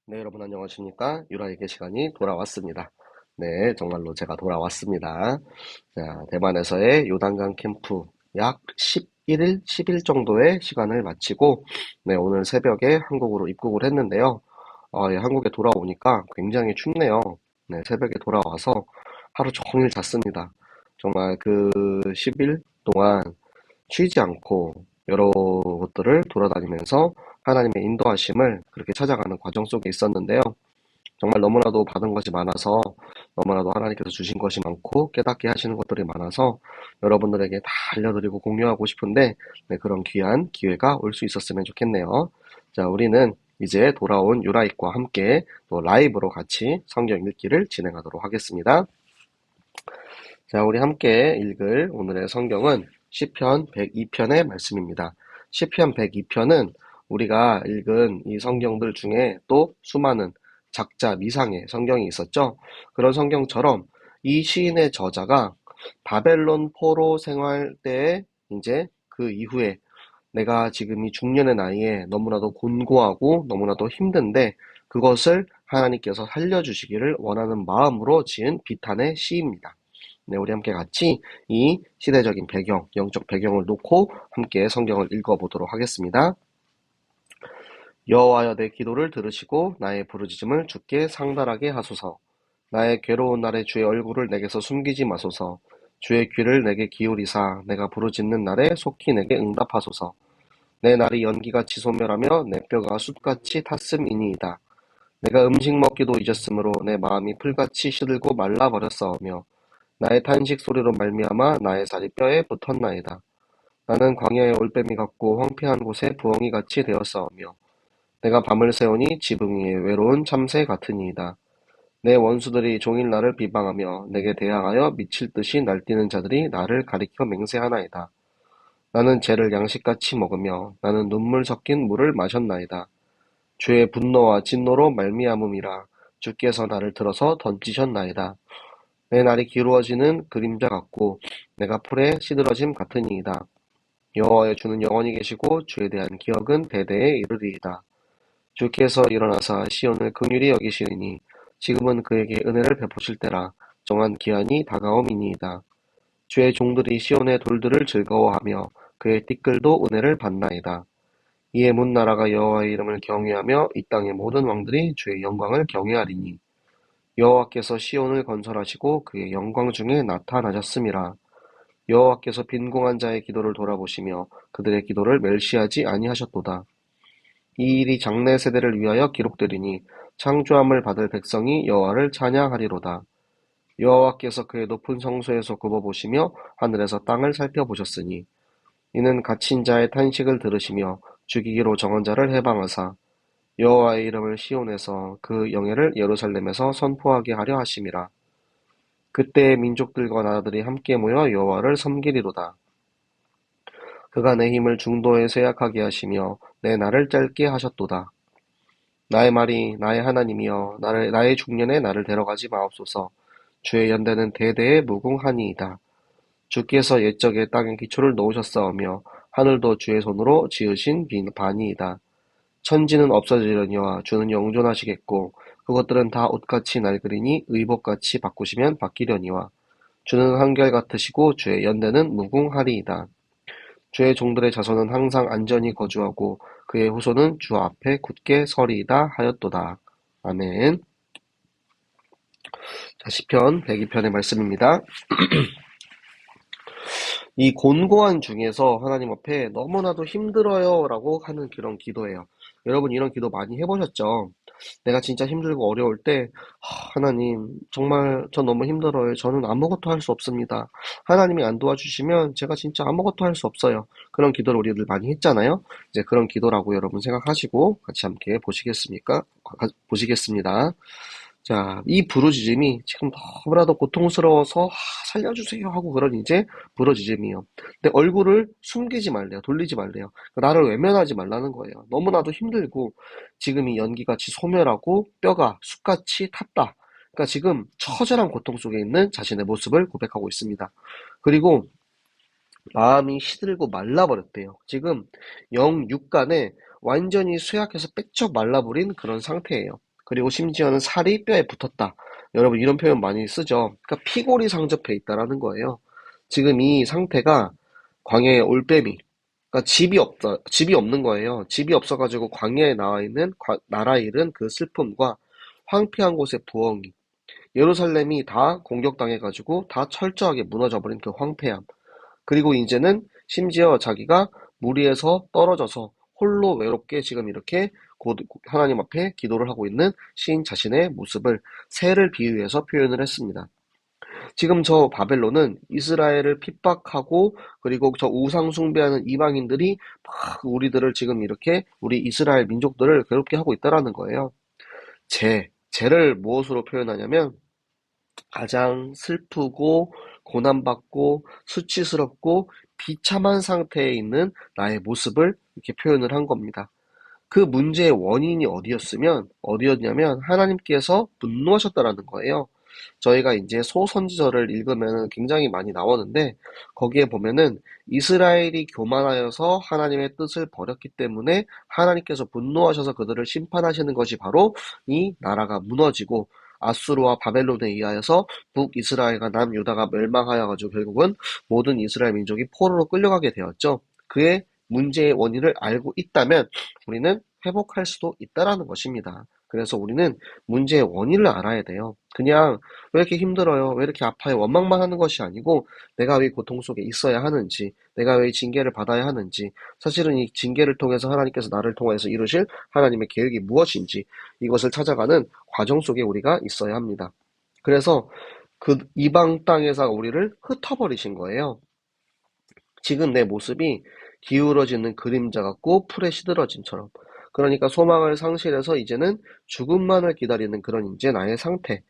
네, 여러분 안녕하십니까? 유라에게 시간이 돌아왔습니다. 네, 정말로 제가 돌아왔습니다. 자, 대만에서의 요단강 캠프 약 11일, 10일 정도의 시간을 마치고, 네, 오늘 새벽에 한국으로 입국을 했는데요. 예, 한국에 돌아오니까 굉장히 춥네요. 네, 새벽에 돌아와서 하루 종일 잤습니다. 정말 그 10일 동안 쉬지 않고 여러 곳들을 돌아다니면서 하나님의 인도하심을 그렇게 찾아가는 과정 속에 있었는데요. 정말 너무나도 받은 것이 많아서 너무나도 하나님께서 주신 것이 많고 깨닫게 하시는 것들이 많아서 여러분들에게 다 알려드리고 공유하고 싶은데 네, 그런 귀한 기회가 올 수 있었으면 좋겠네요. 자, 우리는 이제 돌아온 유라익과 함께 또 라이브로 같이 성경 읽기를 진행하도록 하겠습니다. 자, 우리 함께 읽을 오늘의 성경은 시편 102편의 말씀입니다. 시편 102편은 우리가 읽은 이 성경들 중에 또 수많은 작자 미상의 성경이 있었죠. 그런 성경처럼 이 시인의 저자가 바벨론 포로 생활 때에 이제 그 이후에 내가 지금 이 중년의 나이에 너무나도 곤고하고 너무나도 힘든데 그것을 하나님께서 살려주시기를 원하는 마음으로 지은 비탄의 시입니다. 네, 우리 함께 같이 이 시대적인 배경, 영적 배경을 놓고 함께 성경을 읽어보도록 하겠습니다. 여호와여 내 기도를 들으시고 나의 부르짖음을 주께 상달하게 하소서. 나의 괴로운 날에 주의 얼굴을 내게서 숨기지 마소서. 주의 귀를 내게 기울이사 내가 부르짖는 날에 속히 내게 응답하소서. 내 날이 연기같이 소멸하며 내 뼈가 숯같이 탔음이니이다. 내가 음식 먹기도 잊었으므로 내 마음이 풀같이 시들고 말라버렸사오며 나의 탄식 소리로 말미암아 나의 살이 뼈에 붙었나이다. 나는 광야의 올빼미 같고 황폐한 곳에 부엉이같이 되었사오며 내가 밤을 새우니 지붕 위에 외로운 참새 같으니이다. 내 원수들이 종일 나를 비방하며 내게 대항하여 미칠 듯이 날뛰는 자들이 나를 가리켜 맹세하나이다. 나는 죄를 양식같이 먹으며 나는 눈물 섞인 물을 마셨나이다. 주의 분노와 진노로 말미암음이라 주께서 나를 들어서 던지셨나이다. 내 날이 기루어지는 그림자 같고 내가 풀에 시들어짐 같으니이다. 여호와여 주는 영원히 계시고 주에 대한 기억은 대대에 이르리이다. 주께서 일어나사 시온을 긍휼히 여기시리니 지금은 그에게 은혜를 베푸실 때라. 정한 기한이 다가옴이니이다. 주의 종들이 시온의 돌들을 즐거워하며 그의 띠끌도 은혜를 받나이다. 이에 문 나라가 여호와의 이름을 경외하며 이 땅의 모든 왕들이 주의 영광을 경외하리니 여호와께서 시온을 건설하시고 그의 영광 중에 나타나셨음이라. 여호와께서 빈궁한 자의 기도를 돌아보시며 그들의 기도를 멸시하지 아니하셨도다. 이 일이 장래 세대를 위하여 기록되리니 창조함을 받을 백성이 여호와를 찬양하리로다. 여호와께서 그의 높은 성소에서 굽어보시며 하늘에서 땅을 살펴보셨으니 이는 갇힌 자의 탄식을 들으시며 죽이기로 정한 자를 해방하사 여호와의 이름을 시온에서 그 영예를 예루살렘에서 선포하게 하려 하심이라. 그때의 민족들과 나라들이 함께 모여 여호와를 섬기리로다. 그가 내 힘을 중도에 쇠약하게 하시며 내 날을 짧게 하셨도다. 나의 말이 나의 하나님이여 나의 중년에 나를 데려가지 마옵소서. 주의 연대는 대대에 무궁하니이다. 주께서 옛적에 땅에 기초를 놓으셨사오며 하늘도 주의 손으로 지으신 바니이다. 천지는 없어지려니와 주는 영존하시겠고 그것들은 다 옷같이 낡으리니 의복같이 바꾸시면 바뀌려니와 주는 한결같으시고 주의 연대는 무궁하리이다. 주의 종들의 자손은 항상 안전히 거주하고 그의 후손은 주 앞에 굳게 서리이다 하였도다. 아멘. 자, 시편 102편의 말씀입니다. 이 곤고한 중에서 하나님 앞에 너무나도 힘들어요 라고 하는 그런 기도예요. 여러분 이런 기도 많이 해보셨죠? 내가 진짜 힘들고 어려울 때 하나님 정말 저 너무 힘들어요. 저는 아무것도 할 수 없습니다. 하나님이 안 도와주시면 제가 진짜 아무것도 할 수 없어요. 그런 기도를 우리들 많이 했잖아요. 이제 그런 기도라고 여러분 생각하시고 같이 함께 보시겠습니까? 보시겠습니다. 자, 이 부르짖음이 지금 너무나도 고통스러워서 살려주세요 하고 그런 이제 부르짖음이요. 근데 얼굴을 숨기지 말래요. 돌리지 말래요. 나를 외면하지 말라는 거예요. 너무나도 힘들고 지금 이 연기같이 소멸하고 뼈가 숯같이 탔다. 그러니까 지금 처절한 고통 속에 있는 자신의 모습을 고백하고 있습니다. 그리고 마음이 시들고 말라버렸대요. 지금 영육간에 완전히 쇠약해서 빽쩍 말라버린 그런 상태예요. 그리고 심지어는 살이 뼈에 붙었다. 여러분 이런 표현 많이 쓰죠. 그러니까 피골이 상접해 있다라는 거예요. 지금 이 상태가 광야의 올빼미, 그러니까 집이 없는 거예요. 집이 없어가지고 광야에 나와 있는 나라 잃은 그 슬픔과 황폐한 곳의 부엉이, 예루살렘이 다 공격당해가지고 다 철저하게 무너져버린 그 황폐함. 그리고 이제는 심지어 자기가 무리에서 떨어져서 홀로 외롭게 지금 이렇게 하나님 앞에 기도를 하고 있는 시인 자신의 모습을 새를 비유해서 표현을 했습니다. 지금 저 바벨론은 이스라엘을 핍박하고 그리고 저 우상 숭배하는 이방인들이 막 우리들을 지금 이렇게 우리 이스라엘 민족들을 괴롭게 하고 있다라는 거예요. 죄를 무엇으로 표현하냐면 가장 슬프고 고난받고 수치스럽고 비참한 상태에 있는 나의 모습을 이렇게 표현을 한 겁니다. 그 문제의 원인이 어디였냐면 하나님께서 분노하셨다라는 거예요. 저희가 이제 소선지서를 읽으면 굉장히 많이 나오는데 거기에 보면은 이스라엘이 교만하여서 하나님의 뜻을 버렸기 때문에 하나님께서 분노하셔서 그들을 심판하시는 것이 바로 이 나라가 무너지고 아수르와 바벨론에 의하여서 북이스라엘과 남유다가 멸망하여 가지고 결국은 모든 이스라엘 민족이 포로로 끌려가게 되었죠. 그의 문제의 원인을 알고 있다면 우리는 회복할 수도 있다라는 것입니다. 그래서 우리는 문제의 원인을 알아야 돼요. 그냥 왜 이렇게 힘들어요? 왜 이렇게 아파요? 원망만 하는 것이 아니고 내가 왜 고통 속에 있어야 하는지, 내가 왜 징계를 받아야 하는지, 사실은 이 징계를 통해서 하나님께서 나를 통해서 이루실 하나님의 계획이 무엇인지 이것을 찾아가는 과정 속에 우리가 있어야 합니다. 그래서 그 이방 땅에서 우리를 흩어버리신 거예요. 지금 내 모습이 기울어지는 그림자 같고 풀에 시들어진처럼. 그러니까 소망을 상실해서 이제는 죽음만을 기다리는 그런 이제 나의 상태.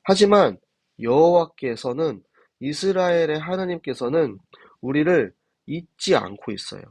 하지만 여호와께서는 이스라엘의 하나님께서는 우리를 잊지 않고 있어요.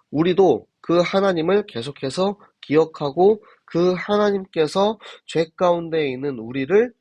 우리도 그 하나님을 계속해서 기억하고 그 하나님께서 죄 가운데 있는 우리를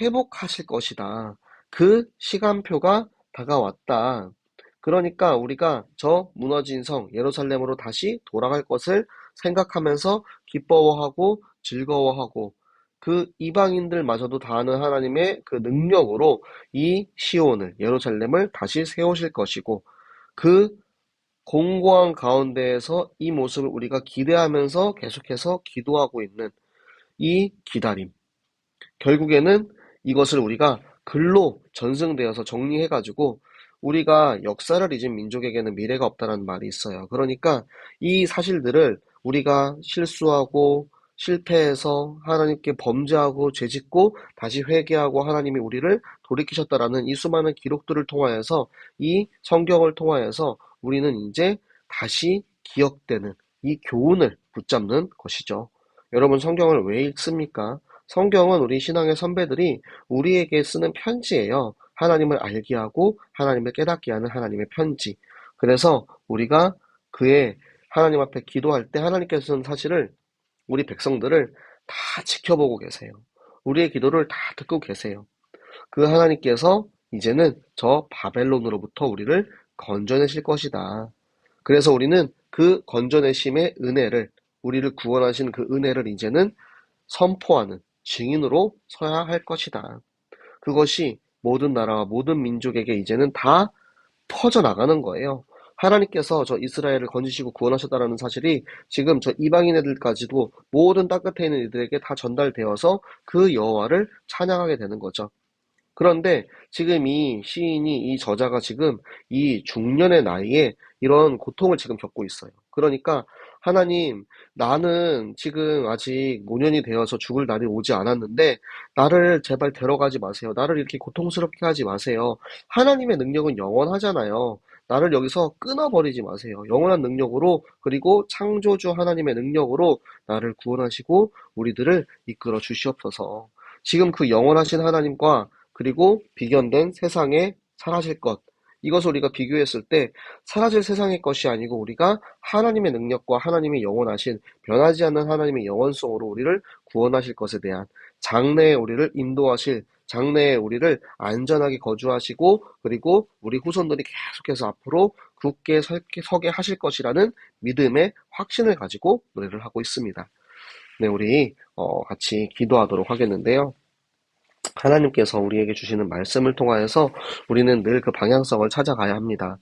회복하실 것이다. 그 시간표가 다가왔다. 그러니까 우리가 저 무너진 성 예루살렘으로 다시 돌아갈 것을 생각하면서 기뻐하고 즐거워하고 그 이방인들마저도 다 아는 하나님의 그 능력으로 이 시온을 예루살렘을 다시 세우실 것이고 그 공고한 가운데에서 이 모습을 우리가 기대하면서 계속해서 기도하고 있는 이 기다림. 결국에는 이것을 우리가 글로 전승되어서 정리해가지고 우리가 역사를 잊은 민족에게는 미래가 없다는 말이 있어요. 그러니까 이 사실들을 우리가 실수하고 실패해서 하나님께 범죄하고 죄짓고 다시 회개하고 하나님이 우리를 돌이키셨다라는 이 수많은 기록들을 통하여서 이 성경을 통하여서 우리는 이제 다시 기억되는 이 교훈을 붙잡는 것이죠. 여러분 성경을 왜 읽습니까? 성경은 우리 신앙의 선배들이 우리에게 쓰는 편지예요. 하나님을 알게 하고 하나님을 깨닫게 하는 하나님의 편지. 그래서 우리가 그의 하나님 앞에 기도할 때 하나님께서는 사실을 우리 백성들을 다 지켜보고 계세요. 우리의 기도를 다 듣고 계세요. 그 하나님께서 이제는 저 바벨론으로부터 우리를 건져내실 것이다. 그래서 우리는 그 건져내심의 은혜를, 우리를 구원하신 그 은혜를 이제는 선포하는 증인으로 서야 할 것이다. 그것이 모든 나라와 모든 민족에게 이제는 다 퍼져나가는 거예요. 하나님께서 저 이스라엘을 건지시고 구원하셨다는 사실이 지금 저 이방인 애들까지도 모든 땅끝에 있는 이들에게 다 전달되어서 그 여호와를 찬양하게 되는 거죠. 그런데 지금 이 시인이, 이 저자가 지금 이 중년의 나이에 이런 고통을 지금 겪고 있어요. 그러니까 하나님, 나는 지금 아직 노년이 되어서 죽을 날이 오지 않았는데 나를 제발 데려가지 마세요. 나를 이렇게 고통스럽게 하지 마세요. 하나님의 능력은 영원하잖아요. 나를 여기서 끊어버리지 마세요. 영원한 능력으로 그리고 창조주 하나님의 능력으로 나를 구원하시고 우리들을 이끌어 주시옵소서. 지금 그 영원하신 하나님과 그리고 비견된 세상에 사라질 것. 이것을 우리가 비교했을 때 사라질 세상의 것이 아니고 우리가 하나님의 능력과 하나님의 영원하신 변하지 않는 하나님의 영원성으로 우리를 구원하실 것에 대한 장래에 우리를 인도하실 장래에 우리를 안전하게 거주하시고 그리고 우리 후손들이 계속해서 앞으로 굳게 서게 하실 것이라는 믿음의 확신을 가지고 노래를 하고 있습니다. 네, 우리 같이 기도하도록 하겠는데요. 하나님께서 우리에게 주시는 말씀을 통하여서 우리는 늘 그 방향성을 찾아가야 합니다.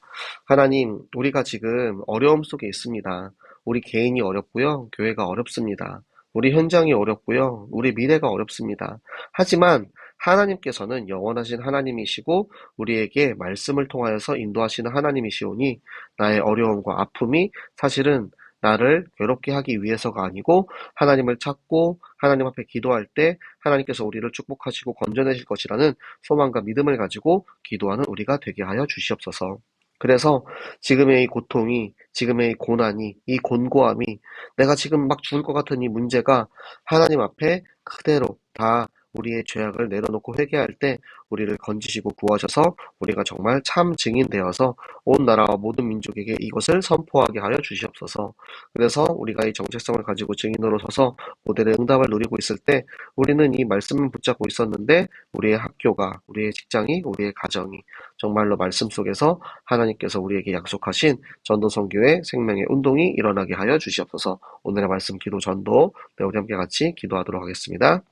하나님, 우리가 지금 어려움 속에 있습니다. 우리 개인이 어렵고요. 교회가 어렵습니다. 우리 현장이 어렵고요. 우리 미래가 어렵습니다. 하지만 하나님께서는 영원하신 하나님이시고 우리에게 말씀을 통하여서 인도하시는 하나님이시오니 나의 어려움과 아픔이 사실은 나를 괴롭게 하기 위해서가 아니고 하나님을 찾고 하나님 앞에 기도할 때 하나님께서 우리를 축복하시고 건져내실 것이라는 소망과 믿음을 가지고 기도하는 우리가 되게 하여 주시옵소서. 그래서 지금의 이 고통이, 지금의 이 고난이, 이 곤고함이, 내가 지금 막 죽을 것 같은 이 문제가 하나님 앞에 그대로 다 우리의 죄악을 내려놓고 회개할 때 우리를 건지시고 구하셔서 우리가 정말 참 증인되어서 온 나라와 모든 민족에게 이것을 선포하게 하여 주시옵소서. 그래서 우리가 이 정체성을 가지고 증인으로 서서 모델의 응답을 누리고 있을 때 우리는 이 말씀을 붙잡고 있었는데 우리의 학교가, 우리의 직장이, 우리의 가정이 정말로 말씀 속에서 하나님께서 우리에게 약속하신 전도선교의 생명의 운동이 일어나게 하여 주시옵소서. 오늘의 말씀 기도 전도 우리 함께 같이 기도하도록 하겠습니다.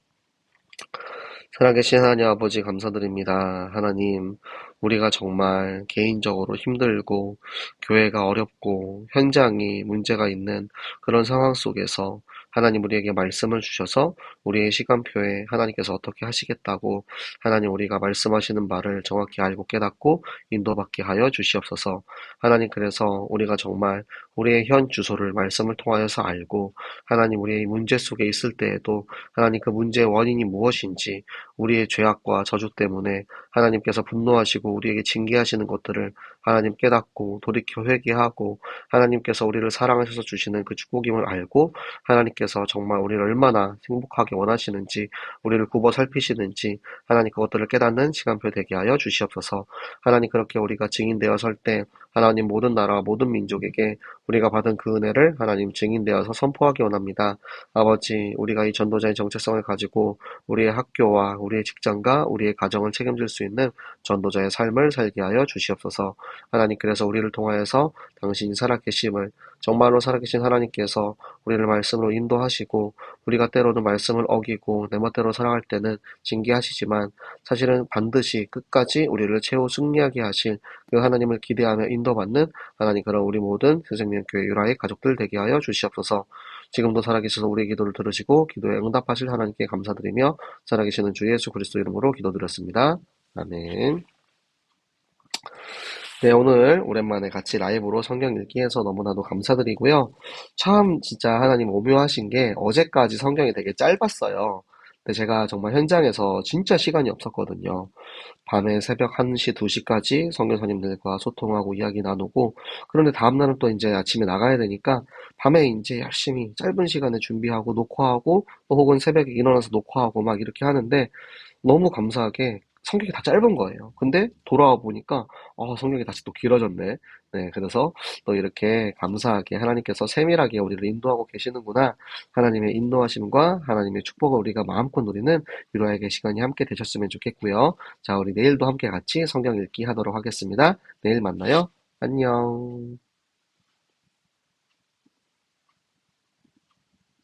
살아계신 하나님 아버지 감사드립니다. 하나님, 우리가 정말 개인적으로 힘들고 교회가 어렵고 현장이 문제가 있는 그런 상황 속에서 하나님 우리에게 말씀을 주셔서 우리의 시간표에 하나님께서 어떻게 하시겠다고 하나님 우리가 말씀하시는 바를 정확히 알고 깨닫고 인도받게 하여 주시옵소서. 하나님 그래서 우리가 정말 우리의 현 주소를 말씀을 통하여서 알고 하나님 우리의 문제 속에 있을 때에도 하나님 그 문제의 원인이 무엇인지 우리의 죄악과 저주 때문에 하나님께서 분노하시고 우리에게 징계하시는 것들을 하나님 깨닫고 돌이켜 회개하고 하나님께서 우리를 사랑하셔서 주시는 그 축복임을 알고 하나님께서 정말 우리를 얼마나 행복하게 원하시는지 우리를 굽어 살피시는지 하나님 그것들을 깨닫는 시간표 되게 하여 주시옵소서. 하나님 그렇게 우리가 증인되어 설 때 하나님 모든 나라와 모든 민족에게 우리가 받은 그 은혜를 하나님 증인되어서 선포하기 원합니다. 아버지 우리가 이 전도자의 정체성을 가지고 우리의 학교와 우리의 직장과 우리의 가정을 책임질 수 있는 전도자의 삶을 살게 하여 주시옵소서. 하나님 그래서 우리를 통하여서 당신이 살아계심을 정말로 살아계신 하나님께서 우리를 말씀으로 인도하시고 우리가 때로는 말씀을 어기고 내 멋대로 살아갈 때는 징계하시지만 사실은 반드시 끝까지 우리를 최후 승리하게 하실 그 하나님을 기대하며 인도받는 하나님 그런 우리 모든 새생명교회 유라의 가족들 되게 하여 주시옵소서. 지금도 살아계셔서 우리의 기도를 들으시고 기도에 응답하실 하나님께 감사드리며 살아계시는 주 예수 그리스도 이름으로 기도드렸습니다. 아멘. 네, 오늘 오랜만에 같이 라이브로 성경 읽기해서 너무나도 감사드리고요. 참 진짜 하나님 오묘하신 게 어제까지 성경이 되게 짧았어요. 근데 제가 정말 현장에서 진짜 시간이 없었거든요. 밤에 새벽 1시, 2시까지 선교사님들과 소통하고 이야기 나누고 그런데 다음날은 또 이제 아침에 나가야 되니까 밤에 이제 열심히 짧은 시간에 준비하고 녹화하고 또 혹은 새벽에 일어나서 녹화하고 막 이렇게 하는데 너무 감사하게 성격이 다 짧은 거예요. 근데 돌아와 보니까 성격이 다시 또 길어졌네. 네, 그래서 또 이렇게 감사하게 하나님께서 세밀하게 우리를 인도하고 계시는구나. 하나님의 인도하심과 하나님의 축복을 우리가 마음껏 누리는 유로에게 시간이 함께 되셨으면 좋겠고요. 자, 우리 내일도 함께 같이 성경 읽기 하도록 하겠습니다. 내일 만나요. 안녕.